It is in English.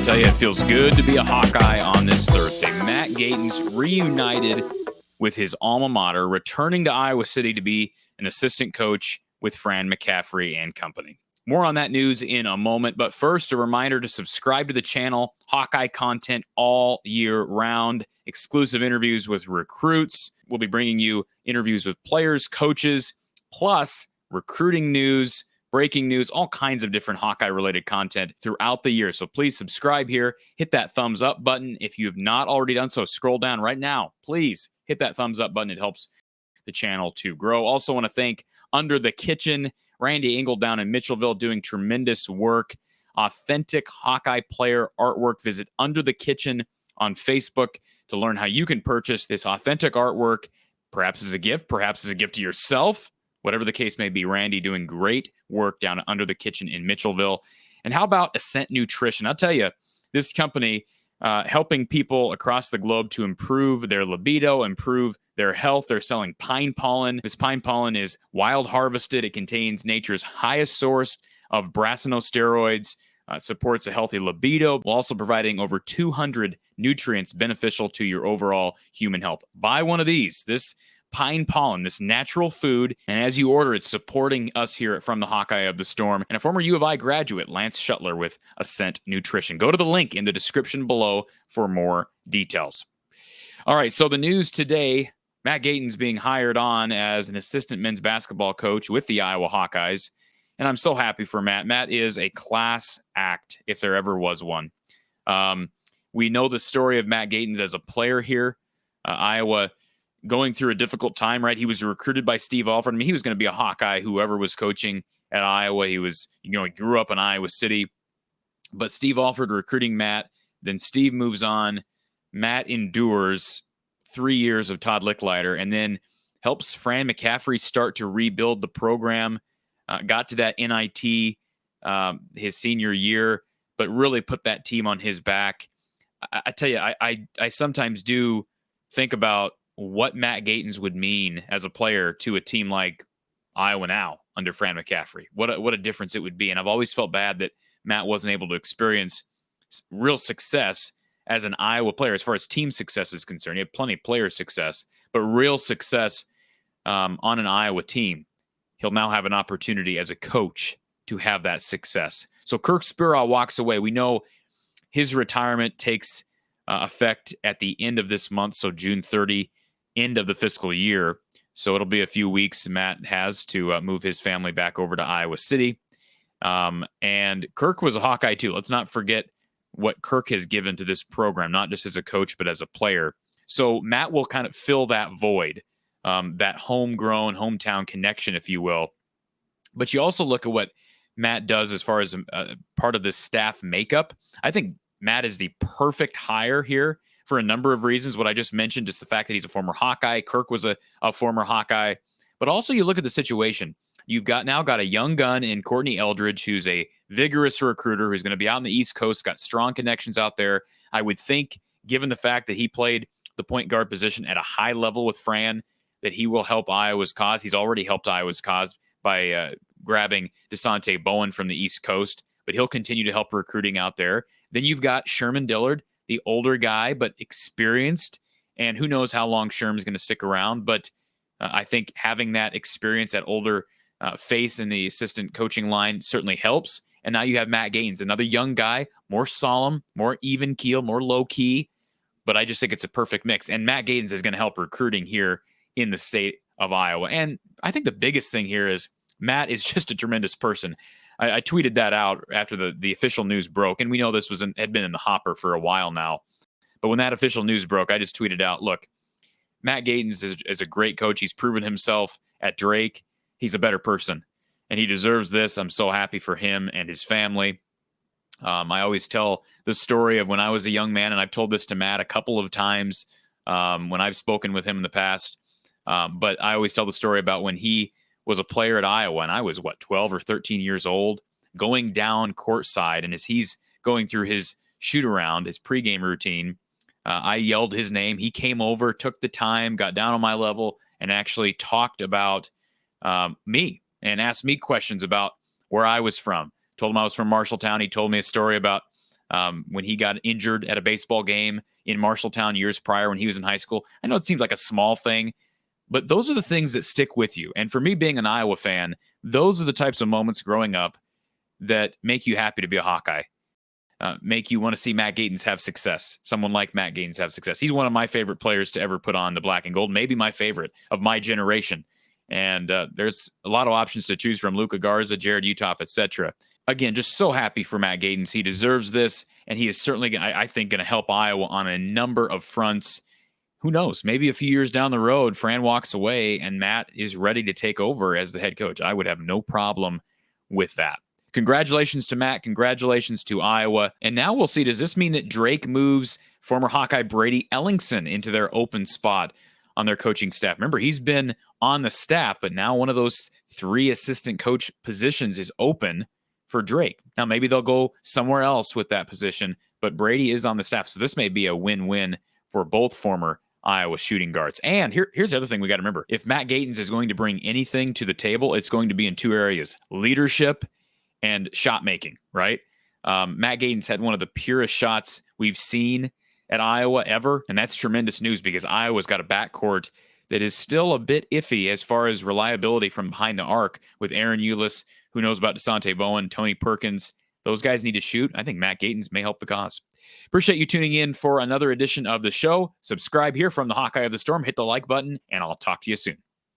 tell you, it feels good to be a Hawkeye on this Thursday. Matt Gatens reunited with his alma mater, returning to Iowa City to be an assistant coach with Fran, McCaffery and company. More on that news in a moment, but first, a reminder to subscribe to the channel. Hawkeye content all year round, exclusive interviews with recruits. We'll be bringing you interviews with players, coaches, plus recruiting news, breaking news, all kinds of different Hawkeye-related content throughout the year. So please subscribe here. Hit that thumbs up button. If you have not already done so, scroll down right now. Please hit that thumbs up button. It helps the channel to grow. Also want to thank Under the Kitchen, Randy Engel down in Mitchellville doing tremendous work. Authentic Hawkeye player artwork. Visit Under the Kitchen on Facebook to learn how you can purchase this authentic artwork, perhaps as a gift to yourself. Whatever the case may be, Randy doing great work down Under the Kitchen in Mitchellville. And how about Ascent Nutrition? I'll tell you, this company helping people across the globe to improve their libido, improve their health. They're selling pine pollen. This pine pollen is wild harvested. It contains nature's highest source of brassinosteroids, supports a healthy libido, while also providing over 200 nutrients beneficial to your overall human health. Buy one of these. This pine pollen, this natural food, and as you order, it's supporting us here From the Hawkeye of the Storm, and a former U of I graduate, Lance Shuttler, with Ascent Nutrition. Go to the link in the description below for more details. All right, so the news today, Matt Gatens being hired on as an assistant men's basketball coach with the Iowa Hawkeyes, and I'm so happy for Matt. Matt is a class act, if there ever was one. We know the story of Matt Gatens as a player here. Iowa going through a difficult time, right? He was recruited by Steve Alford. I mean, he was going to be a Hawkeye, whoever was coaching at Iowa. He was, he grew up in Iowa City. But Steve Alford recruiting Matt. Then Steve moves on. Matt endures 3 years of Todd Licklider and then helps Fran McCaffery start to rebuild the program. Got to that NIT his senior year, but really put that team on his back. I tell you, I sometimes do think about what Matt Gatens would mean as a player to a team like Iowa now under Fran McCaffery. What a difference it would be. And I've always felt bad that Matt wasn't able to experience real success as an Iowa player as far as team success is concerned. He had plenty of player success, but real success on an Iowa team. He'll now have an opportunity as a coach to have that success. So Kirk Speraw walks away. We know his retirement takes effect at the end of this month, so June 30, end of the fiscal year. So it'll be a few weeks Matt has to move his family back over to Iowa City. And Kirk was a Hawkeye too. Let's not forget what Kirk has given to this program, not just as a coach, but as a player. So Matt will kind of fill that void, that homegrown, hometown connection, if you will. But you also look at what Matt does as far as part of the staff makeup. I think Matt is the perfect hire here for a number of reasons. What I just mentioned, just the fact that he's a former Hawkeye. Kirk was a former Hawkeye. But also you look at the situation. You've now got a young gun in Courtney Eldridge, who's a vigorous recruiter, who's going to be out on the East Coast, got strong connections out there. I would think, given the fact that he played the point guard position at a high level with Fran, that he will help Iowa's cause. He's already helped Iowa's cause by grabbing DeSante Bowen from the East Coast, but he'll continue to help recruiting out there. Then you've got Sherman Dillard, the older guy, but experienced, and who knows how long Sherm's going to stick around. But I think having that experience, that older face in the assistant coaching line certainly helps. And now you have Matt Gatens, another young guy, more solemn, more even keel, more low key. But I just think it's a perfect mix. And Matt Gatens is going to help recruiting here in the state of Iowa. And I think the biggest thing here is Matt is just a tremendous person. I tweeted that out after the official news broke, and we know this had been in the hopper for a while now. But when that official news broke, I just tweeted out, look, Matt Gatens is a great coach. He's proven himself at Drake. He's a better person, and he deserves this. I'm so happy for him and his family. I always tell the story of when I was a young man, and I've told this to Matt a couple of times when I've spoken with him in the past. But I always tell the story about when he was a player at Iowa, and I was, 12 or 13 years old, going down courtside, and as he's going through his shoot-around, his pregame routine, I yelled his name. He came over, took the time, got down on my level, and actually talked about me and asked me questions about where I was from. Told him I was from Marshalltown. He told me a story about when he got injured at a baseball game in Marshalltown years prior when he was in high school. I know it seems like a small thing, but those are the things that stick with you. And for me, being an Iowa fan, those are the types of moments growing up that make you happy to be a Hawkeye, make you want to see Matt Gatens have success. Someone like Matt Gatens have success. He's one of my favorite players to ever put on the black and gold, maybe my favorite of my generation. And there's a lot of options to choose from: Luka Garza, Jared Utoff, etc. Again, just so happy for Matt Gatens. He deserves this, and he is certainly, I think, going to help Iowa on a number of fronts. Who knows? Maybe a few years down the road, Fran walks away and Matt is ready to take over as the head coach. I would have no problem with that. Congratulations to Matt. Congratulations to Iowa. And now we'll see, does this mean that Drake moves former Hawkeye Brady Ellingson into their open spot on their coaching staff? Remember, he's been on the staff, but now one of those 3 assistant coach positions is open for Drake. Now, maybe they'll go somewhere else with that position, but Brady is on the staff. So this may be a win-win for both former Iowa shooting guards. And here's the other thing we got to remember. If Matt Gatens is going to bring anything to the table, it's going to be in 2 areas: leadership and shot making, right? Matt Gatens had one of the purest shots we've seen at Iowa ever, and that's tremendous news because Iowa's got a backcourt that is still a bit iffy as far as reliability from behind the arc with Aaron Eulis, who knows about DeSante Bowen, Tony Perkins. Those guys need to shoot. I think Matt Gatens may help the cause. Appreciate you tuning in for another edition of the show. Subscribe here from the Hawkeye of the Storm. Hit the like button, and I'll talk to you soon.